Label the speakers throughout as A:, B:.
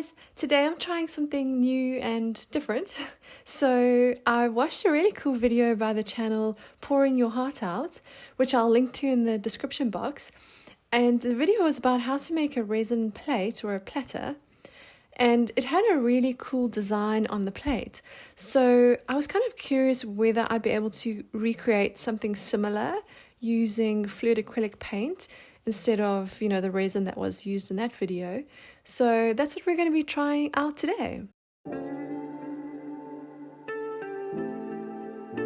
A: guys, today I'm trying something new and different. So I watched a really cool video by the channel Pouring Your Heart Out, which I'll link to in the description box. And the video was about how to make a resin plate or a platter. And it had a really cool design on the plate. So I was kind of curious whether I'd be able to recreate something similar using fluid acrylic paint instead of, the resin that was used in that video. So that's what we're going to be trying out today.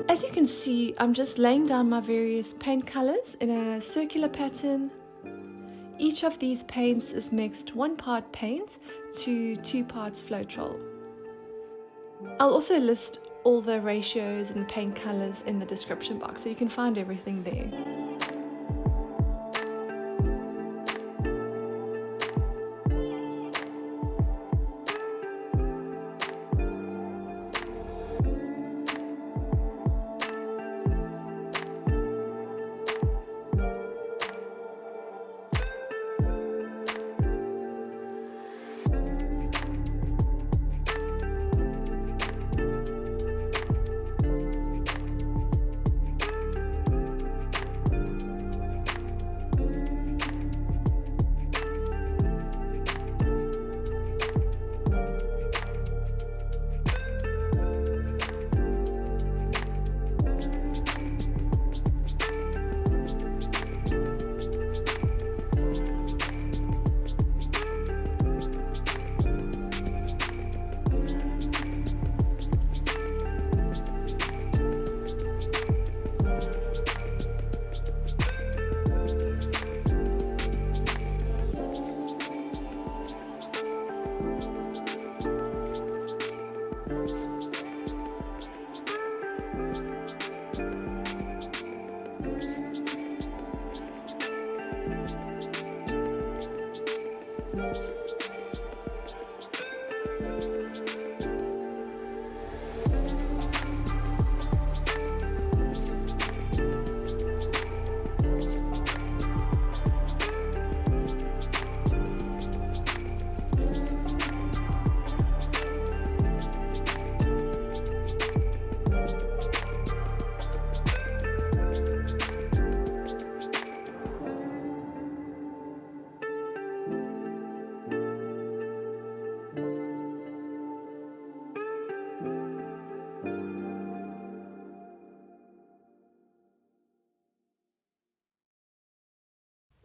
A: As you can see, I'm just laying down my various paint colors in a circular pattern. Each of these paints is mixed 1 part paint to 2 parts Floetrol. I'll also list all the ratios and the paint colors in the description box, so you can find everything there.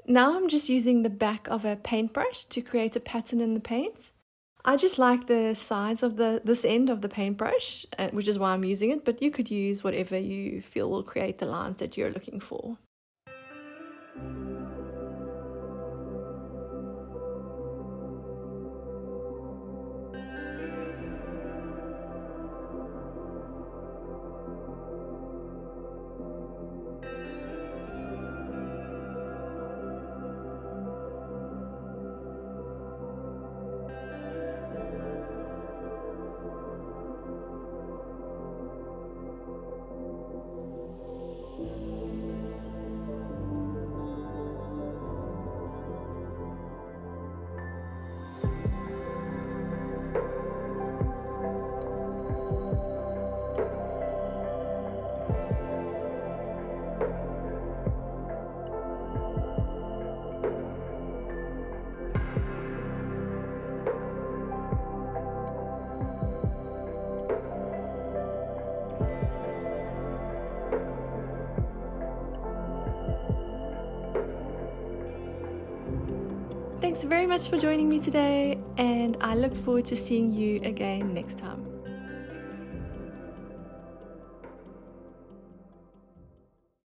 A: Now I'm just using the back of a paintbrush to create a pattern in the paint. I just like the size of this end of the paintbrush, which is why I'm using it, but you could use whatever you feel will create the lines that you're looking for. Thanks very much for joining me today, and I look forward to seeing you again next time.